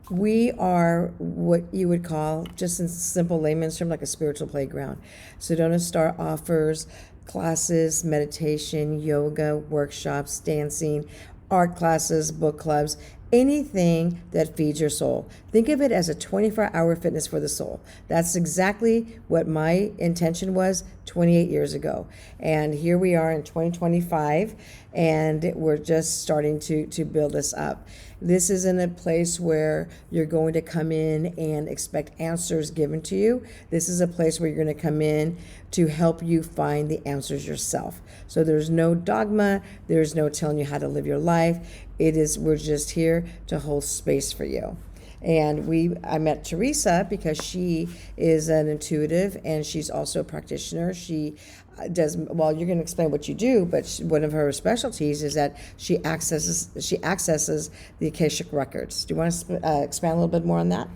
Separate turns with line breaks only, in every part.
We are what you would call, just in simple layman's term, like a spiritual playground. Sedona Star offers classes, meditation, yoga, workshops, dancing, art classes, book clubs, anything that feeds your soul. Think of it as a 24-hour fitness for the soul. That's exactly what my intention was 28 years ago. And here we are in 2025, and we're just starting to build this up. This isn't a place where you're going to come in and expect answers given to you. This is a place where you're going to come in to help you find the answers yourself. So there's no dogma, there's no telling you how to live your life. We're just here to hold space for you. And I met Teresa because she is an intuitive and she's also a practitioner. She does, well, you're going to explain what you do, but one of her specialties is that she accesses the Akashic records. Do you want to expand a little bit more on that?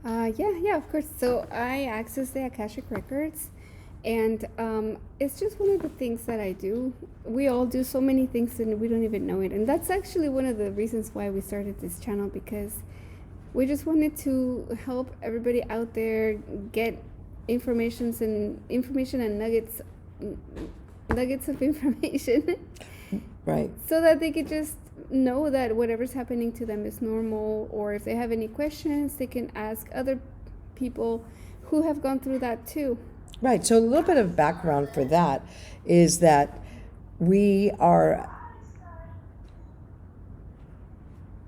Yeah, of course. So I access the Akashic records, and it's just one of the things that I do. We all do so many things and we don't even know it. And that's actually one of the reasons why we started this channel, because we just wanted to help everybody out there get information and nuggets of information.
Right.
So that they could just know that whatever's happening to them is normal, or if they have any questions, they can ask other people who have gone through that too.
Right. So a little bit of background for that is that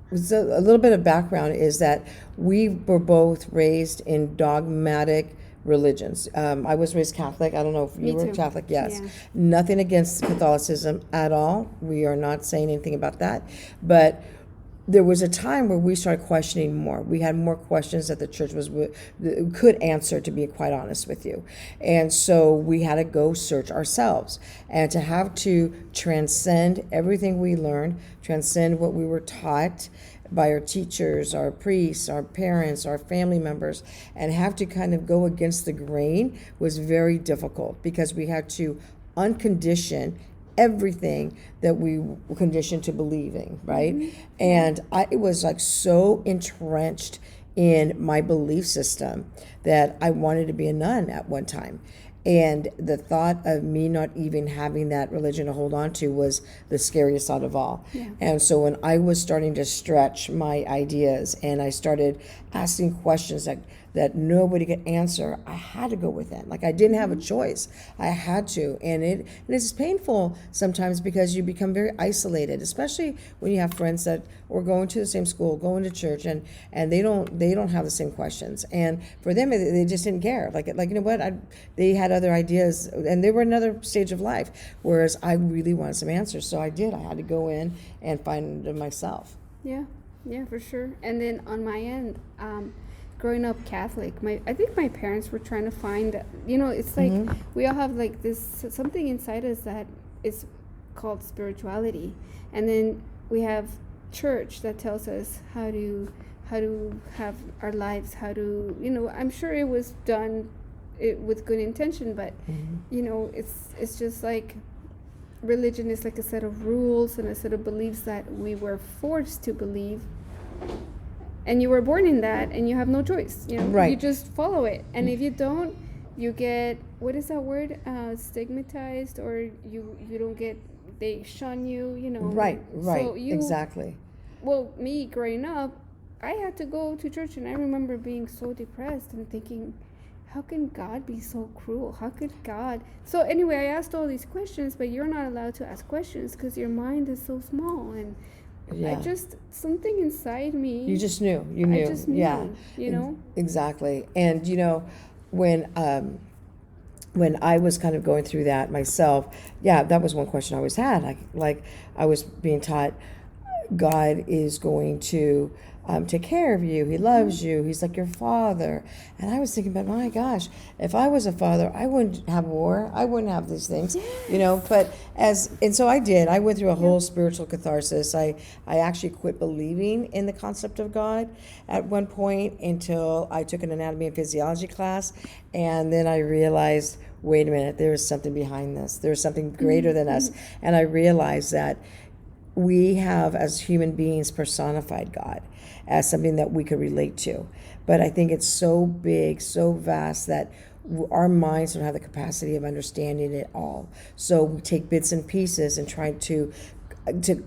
a little bit of background is that we were both raised in dogmatic religions. I was raised Catholic. I don't know if you were Catholic. Yes.
Yeah.
Nothing against Catholicism at all. We are not saying anything about that. But there was a time where we started questioning more. We had more questions that the church could answer, to be quite honest with you. And so we had to go search ourselves, and to have to transcend everything we learned, transcend what we were taught by our teachers, our priests, our parents, our family members, and have to kind of go against the grain was very difficult, because we had to uncondition everything that we were conditioned to believing, right? Mm-hmm. And it was like so entrenched in my belief system that I wanted to be a nun at one time. And the thought of me not even having that religion to hold on to was the scariest thought of all. Yeah. And so when I was starting to stretch my ideas and I started asking questions that nobody could answer, I had to go with it. Like, I didn't have a choice. I had to. And it's painful sometimes, because you become very isolated, especially when you have friends that are going to the same school, going to church, and they don't have the same questions. And for them, they just didn't care. Like you know what? They had other ideas, and they were another stage of life, whereas I really wanted some answers. So I did. I had to go in and find them myself.
Yeah, for sure. And then on my end, growing up Catholic, I think my parents were trying to find, it's like, mm-hmm. we all have like this something inside us that is called spirituality, and then we have church that tells us how to have our lives, how to, I'm sure it was done with good intention, but mm-hmm. It's just like religion is like a set of rules and a set of beliefs that we were forced to believe. And you were born in that, and you have no choice.
Right.
You just follow it. And if you don't, you get, what is that word? Stigmatized, or you don't get, they shun you,
Right.
So
exactly.
Well, me growing up, I had to go to church, and I remember being so depressed and thinking, how can God be so cruel? How could God? So anyway, I asked all these questions, but you're not allowed to ask questions because your mind is so small. And
yeah.
Something inside me.
You just knew. You knew.
I just knew. Yeah.
Exactly. And when I was kind of going through that myself, that was one question I always had. Like I was being taught, God is going to take care of you. He loves you. He's like your father. And I was thinking, but my gosh, if I was a father, I wouldn't have war. I wouldn't have these things, yes. And so I did. I went through a whole spiritual catharsis. I actually quit believing in the concept of God at one point until I took an anatomy and physiology class. And then I realized, wait a minute, there is something behind this. There's something greater than us. And I realized that we have, as human beings, personified God as something that we could relate to. But I think it's so big, so vast that our minds don't have the capacity of understanding it all. So we take bits and pieces and try to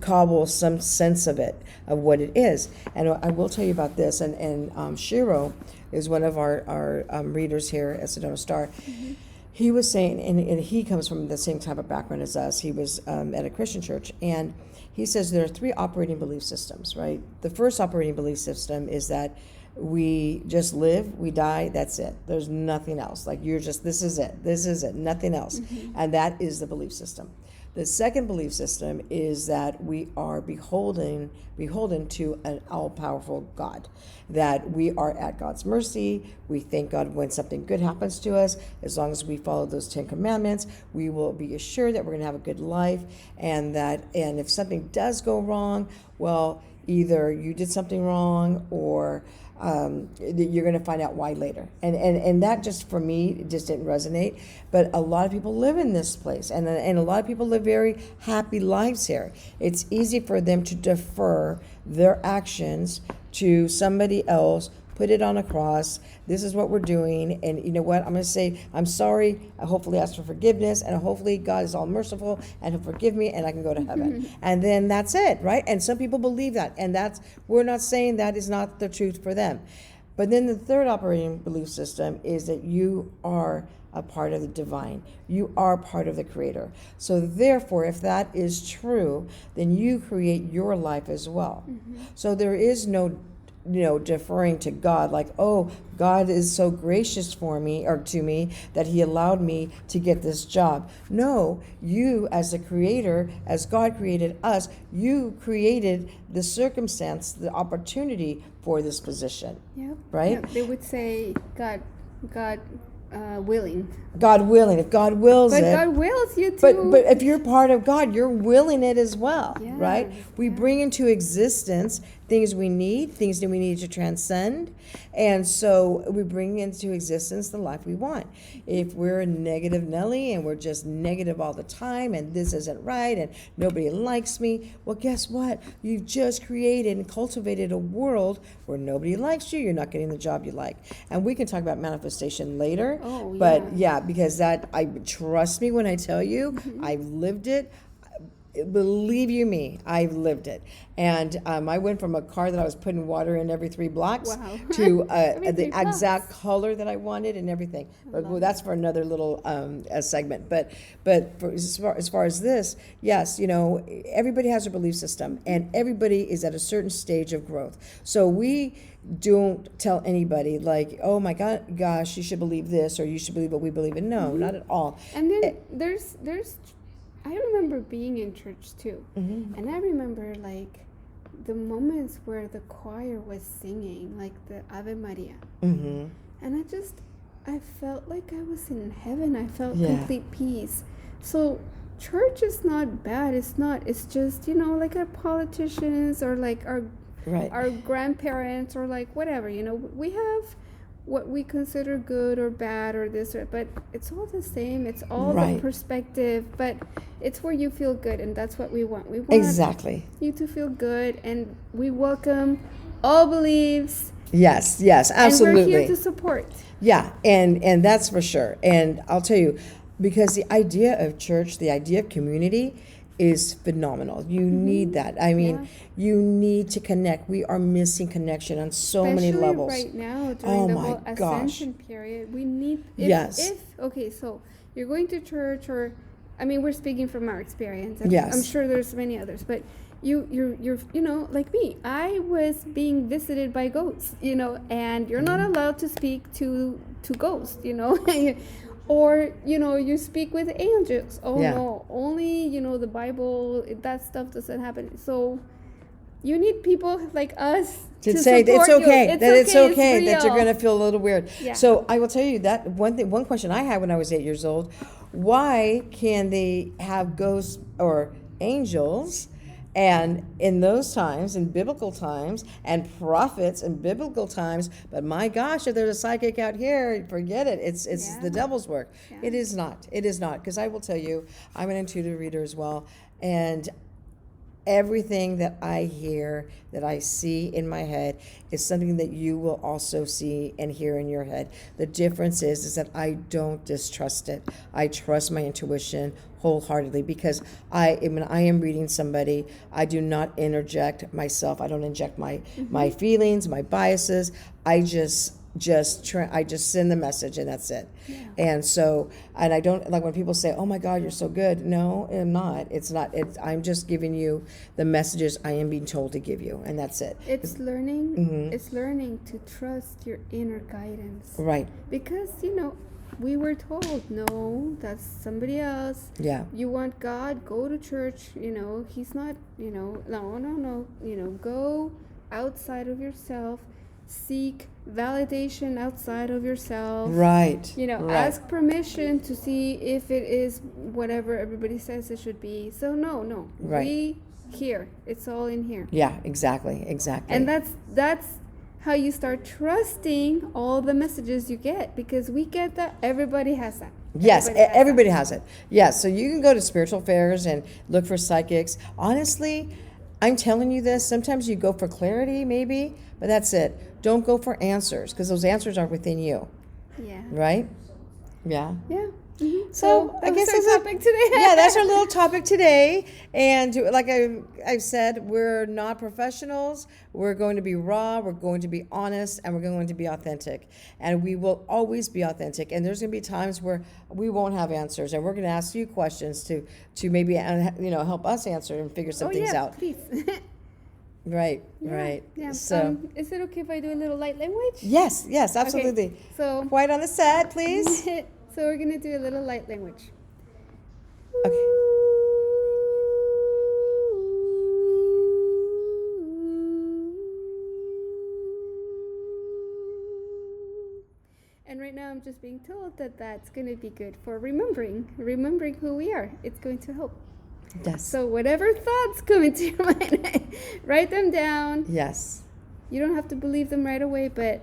cobble some sense of it, of what it is. And I will tell you about this. And Shiro is one of our readers here at Sedona Star. Mm-hmm. He was saying, and he comes from the same type of background as us. He was at a Christian church, and he says there are 3 operating belief systems, right? The first operating belief system is that we just live, we die, that's it. There's nothing else. Like, you're just, this is it, nothing else. Mm-hmm. And that is the belief system. The second belief system is that we are beholden to an all-powerful God, that we are at God's mercy. We thank God when something good happens to us. As long as we follow those 10 commandments, we will be assured that we're going to have a good life, and if something does go wrong, well, either you did something wrong or you're going to find out why later. And that just, for me, just didn't resonate. But a lot of people live in this place, and a lot of people live very happy lives here. It's easy for them to defer their actions to somebody else, put it on a cross. This is what we're doing. And you know what? I'm going to say, I'm sorry. I hopefully ask for forgiveness. And hopefully God is all merciful and he'll forgive me and I can go to heaven. And then that's it, right? And some people believe that. And we're not saying that is not the truth for them. But then the third operating belief system is that you are a part of the divine. You are part of the Creator. So therefore, if that is true, then you create your life as well. Mm-hmm. So there is no deferring to God, like, oh, God is so gracious for me or to me that he allowed me to get this job. No, you as the creator, as God created us, you created the circumstance, the opportunity for this position.
Yep.
Right?
Yep. They would say God willing.
God willing. If God wills
but
it.
But God wills you too.
But if you're part of God, you're willing it as well,
yes,
right? We bring into existence things we need to transcend. And so we bring into existence the life we want. If we're a negative Nelly and we're just negative all the time and this isn't right and nobody likes me, well, guess what? You've just created and cultivated a world where nobody likes you. You're not getting the job you like. And we can talk about manifestation later.
Oh,
but yeah, because trust me when I tell you, I've lived it. Believe you me, I've lived it. And I went from a car that I was putting water in every 3 blocks to the exact color that I wanted and everything. But that's for another little segment. But as far as this, yes, everybody has a belief system, and everybody is at a certain stage of growth. So we don't tell anybody like, oh my gosh, you should believe this or you should believe what we believe in. No, not at all.
And then there's I remember being in church too, and I remember like the moments where the choir was singing like the Ave Maria, and I felt like I was in heaven. I felt complete peace. So church is not bad. It's just like our politicians or like our grandparents or like whatever. We have what we consider good or bad or this but it's all the same. It's all the perspective, but it's where you feel good, and that's what we want. We want
exactly
you to feel good, and we welcome all beliefs.
Yes, absolutely.
And we're here to support.
Yeah, and that's for sure. And I'll tell you, because the idea of church, the idea of community is phenomenal. You need that. I mean, you need to connect. We are missing connection on so many levels.
Right now, during the whole ascension period, we need. Okay, so you're going to church, or we're speaking from our experience. I'm sure there's many others, but you're like me. I was being visited by ghosts, and you're not allowed to speak to ghosts, Or, you speak with angels. No, only, the Bible, that stuff doesn't happen. So you need people like us to
say it's okay, it's okay that you're going to feel a little weird.
Yeah.
So I will tell you that one question I had when I was 8 years old, why can they have ghosts or angels? And in those times, in biblical times, and prophets in biblical times, but my gosh, if there's a psychic out here, forget it. It's the devil's work. Yeah. It is not. Because I will tell you, I'm an intuitive reader as well, and everything that I hear, that I see in my head, is something that you will also see and hear in your head. The difference is that I don't distrust it. I trust my intuition wholeheartedly, because when I am reading somebody, I do not interject myself. I don't inject my feelings, my biases. I just send the message, and that's it.
Yeah.
And so, and I don't like when people say, "Oh my God, you're so good." No, I'm not. It's not. I'm just giving you the messages I am being told to give you, and that's it.
It's learning. It's learning to trust your inner guidance.
Right.
Because we were told, no, that's somebody else.
Yeah.
You want God, go to church. He's not. No. Go outside of yourself. Seek validation outside of yourself.
Right.
Right. Ask permission to see if it is whatever everybody says it should be. So no.
Right.
Here. It's all in here.
Yeah, exactly.
And that's how you start trusting all the messages you get, because we get that. Everybody has that.
Yes, everybody has it. Yes, so you can go to spiritual fairs and look for psychics. Honestly, I'm telling you this, sometimes you go for clarity maybe, but that's it. Don't go for answers, because those answers are within you.
Yeah.
Right? Yeah.
Yeah. Mm-hmm.
So I guess
that's our topic today.
Yeah, that's our little topic today. And like I've said, we're not professionals. We're going to be raw. We're going to be honest, and we're going to be authentic. And we will always be authentic. And there's going to be times where we won't have answers, and we're going to ask you questions to maybe help us answer and figure some things out.
Please.
Right.
Yeah,
right.
Yeah.
So
is it okay if I do a little light language?
yes, absolutely.
Okay, so
quiet on the set, please.
So we're gonna do a little light language.
Okay.
And right now I'm just being told that that's going to be good for remembering who we are. It's going to help.
Yes.
So whatever thoughts come into your mind, write them down.
Yes.
You don't have to believe them right away, but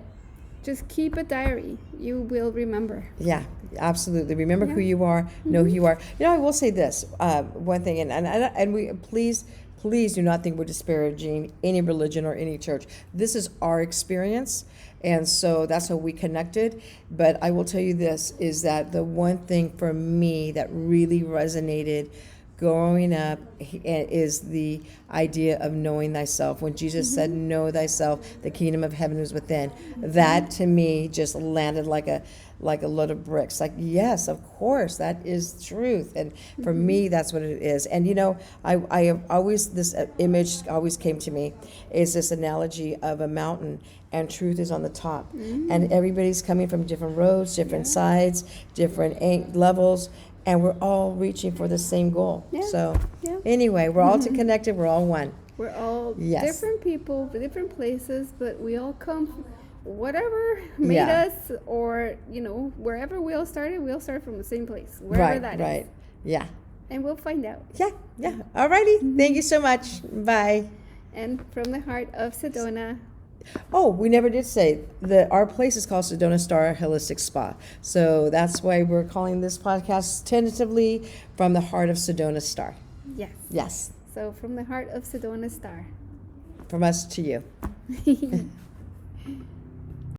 just keep a diary. You will remember.
Yeah, absolutely. Remember who you are, know who you are. I will say this, one thing, and we please do not think we're disparaging any religion or any church. This is our experience, and so that's how we connected. But I will tell you this, is that the one thing for me that really resonated growing up is the idea of knowing thyself. When Jesus said, know thyself, the kingdom of heaven is within. That to me just landed like a load of bricks. Like, yes, of course, that is truth. And for me, that's what it is. And I have always, this image always came to me, is this analogy of a mountain, and truth is on the top. And everybody's coming from different roads, different sides, different levels, and we're all reaching for the same goal. So anyway, we're all connected, we're all one.
We're all different people, different places, but we all come from whatever made us, or wherever we all start from the same place, wherever that is. Right.
Yeah.
And we'll find out.
Yeah. Alrighty. Thank you so much. Bye.
And from the heart of Sedona.
Oh, we never did say that our place is called Sedona Star Holistic Spa. So that's why we're calling this podcast tentatively From the Heart of Sedona Star.
Yes. So from the heart of Sedona Star.
From us to you.